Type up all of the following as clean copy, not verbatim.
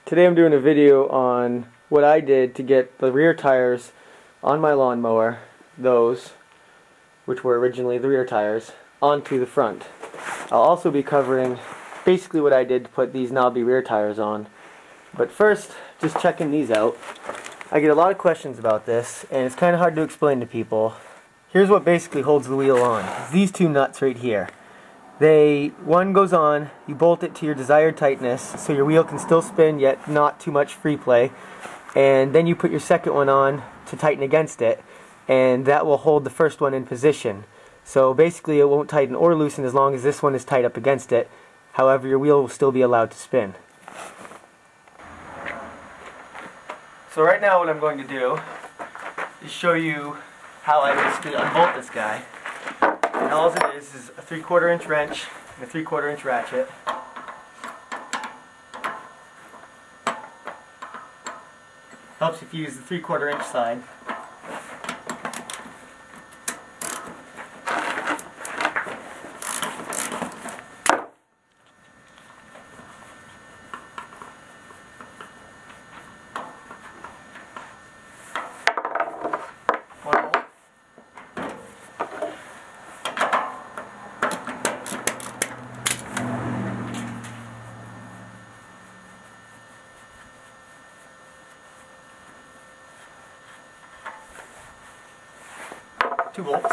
Today I'm doing a video on what I did to get the rear tires on my lawnmower, those, which were originally the rear tires, onto the front. I'll also be covering basically what I did to put these knobby rear tires on. But first, just checking these out. I get a lot of questions about this, and it's kind of hard to explain to people. Here's what basically holds the wheel on. It's these two nuts right here. One goes on, you bolt it to your desired tightness so your wheel can still spin yet not too much free play, and then you put your second one on to tighten against it, and that will hold the first one in position. So basically it won't tighten or loosen as long as this one is tight up against it. However, your wheel will still be allowed to spin. So right now what I'm going to do is show you how I basically unbolt this guy. And all it is a 3/4 inch wrench and a 3/4 inch ratchet. Helps if you use the 3/4 inch side. One bolt. Two bolts.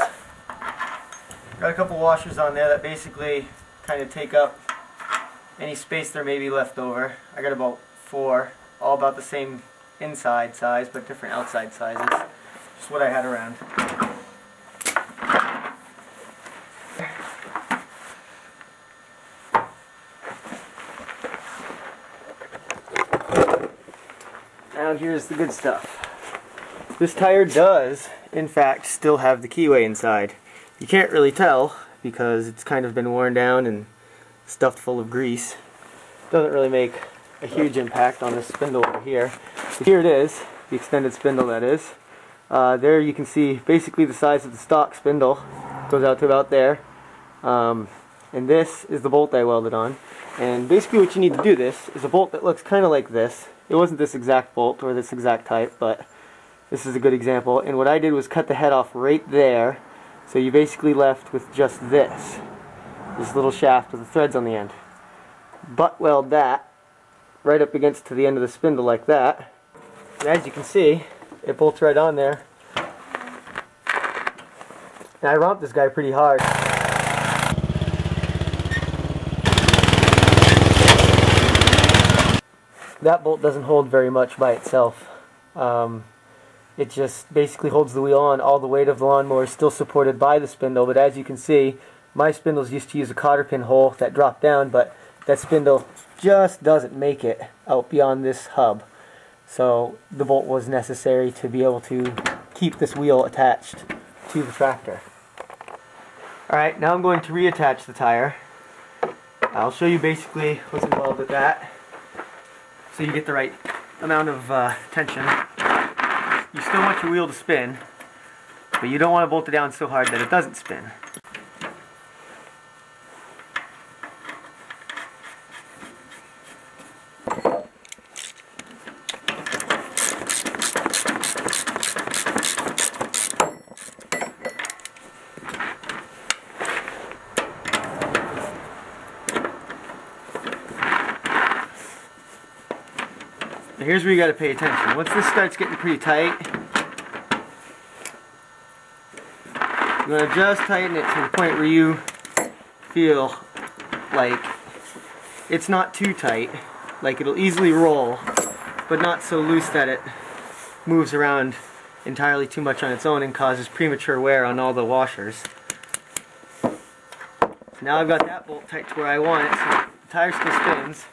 Got a couple washers on there that basically kind of take up any space there may be left over. I got about 4, all about the same inside size but different outside sizes. Just what I had around. Now here's the good stuff. This tire does, in fact, still have the keyway inside. You can't really tell because it's kind of been worn down and stuffed full of grease. Doesn't really make a huge impact on this spindle over here. But here it is, the extended spindle that is. There you can see basically the size of the stock spindle. Goes out to about there. And this is the bolt I welded on. And basically what you need to do this is a bolt that looks kind of like this. It wasn't this exact bolt or this exact type, but this is a good example. And what I did was cut the head off right there. So you basically left with just this little shaft with the threads on the end. Butt weld that right up against to the end of the spindle like that. And as you can see, it bolts right on there. And I romped this guy pretty hard. That bolt doesn't hold very much by itself. It just basically holds the wheel on. All the weight of the lawnmower is still supported by the spindle, but as you can see, my spindles used to use a cotter pin hole that dropped down, but that spindle just doesn't make it out beyond this hub. So the bolt was necessary to be able to keep this wheel attached to the tractor. Alright, now I'm going to reattach the tire. I'll show you basically what's involved with that so you get the right amount of tension. You still want your wheel to spin, but you don't want to bolt it down so hard that it doesn't spin. Now here's where you got to pay attention. Once this starts getting pretty tight, you want to just tighten it to the point where you feel like it's not too tight, like it'll easily roll, but not so loose that it moves around entirely too much on its own and causes premature wear on all the washers. So now I've got that bolt tight to where I want it, so the tire still spins,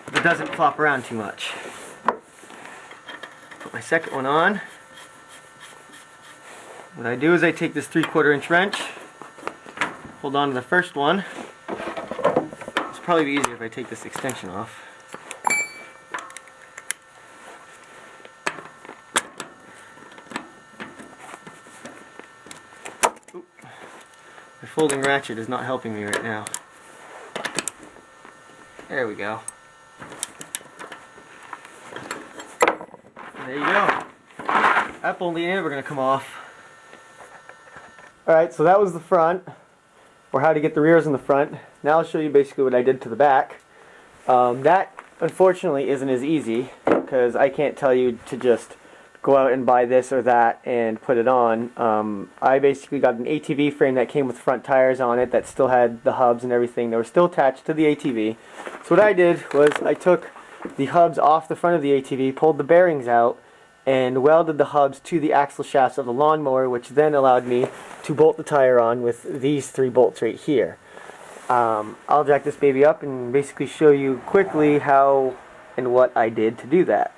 but doesn't flop around too much. Put my second one on. What I do is I take this 3/4 inch wrench, hold on to the first one. It's probably be easier if I take this extension off. Oop. My folding ratchet is not helping me right now. There we go. There you go. That won't be ever going to come off. Alright, so that was the front, or how to get the rears in the front. Now I'll show you basically what I did to the back. That, unfortunately, isn't as easy, because I can't tell you to just go out and buy this or that and put it on. I basically got an ATV frame that came with front tires on it that still had the hubs and everything. They were still attached to the ATV. So what I did was I took the hubs off the front of the ATV, pulled the bearings out, and welded the hubs to the axle shafts of the lawnmower, which then allowed me to bolt the tire on with these 3 bolts right here. I'll jack this baby up and basically show you quickly how and what I did to do that.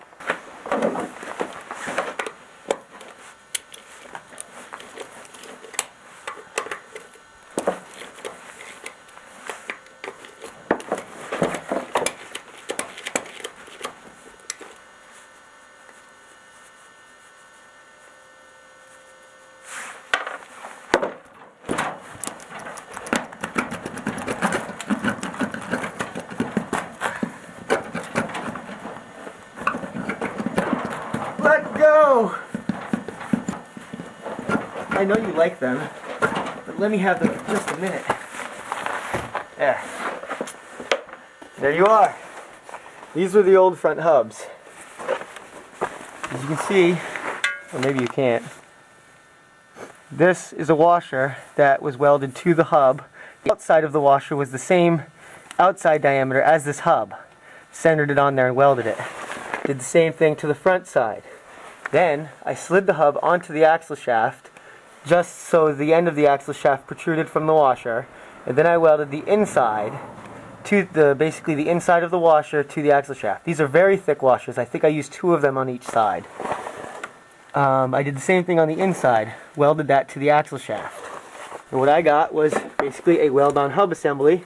Let go! I know you like them, but let me have them for just a minute. There you are. These were the old front hubs. As you can see, or maybe you can't, this is a washer that was welded to the hub. The outside of the washer was the same outside diameter as this hub. Centered it on there and welded it. Did the same thing to the front side. Then I slid the hub onto the axle shaft just so the end of the axle shaft protruded from the washer, and then I welded the inside to basically the inside of the washer to the axle shaft. These are very thick washers. I think I used 2 of them on each side. I did the same thing on the inside, welded that to the axle shaft. And what I got was basically a weld-on hub assembly.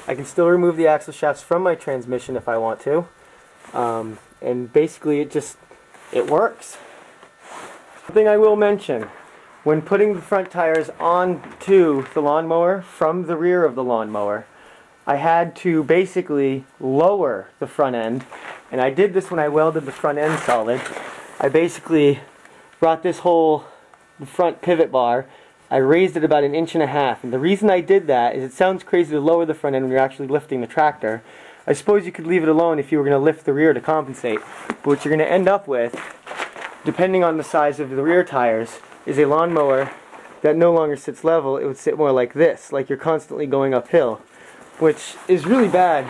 I can still remove the axle shafts from my transmission if I want to. And basically it works. Something I will mention, when putting the front tires onto the lawnmower from the rear of the lawnmower, I had to basically lower the front end, and I did this when I welded the front end solid. I basically brought this whole front pivot bar, I raised it about 1.5 inches, and the reason I did that is it sounds crazy to lower the front end when you're actually lifting the tractor. I suppose you could leave it alone if you were going to lift the rear to compensate, but what you're going to end up with, depending on the size of the rear tires, is a lawnmower that no longer sits level. It would sit more like this, like you're constantly going uphill, which is really bad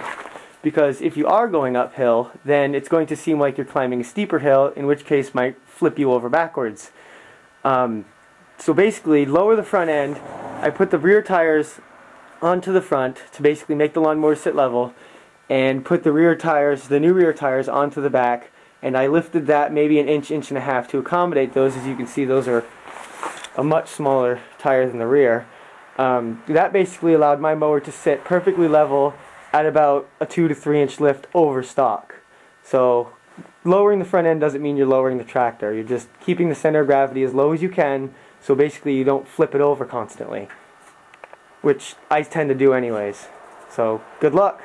because if you are going uphill, then it's going to seem like you're climbing a steeper hill, in which case might flip you over backwards. So basically, lower the front end. I put the rear tires onto the front to basically make the lawnmower sit level, and put the rear tires, the new rear tires, onto the back, and I lifted that maybe 1 inch, 1.5 inches to accommodate those. As you can see, those are a much smaller tire than the rear. That basically allowed my mower to sit perfectly level at about a 2 to 3 inch lift over stock. So lowering the front end doesn't mean you're lowering the tractor. You're just keeping the center of gravity as low as you can, so basically you don't flip it over constantly, which I tend to do anyways. So good luck.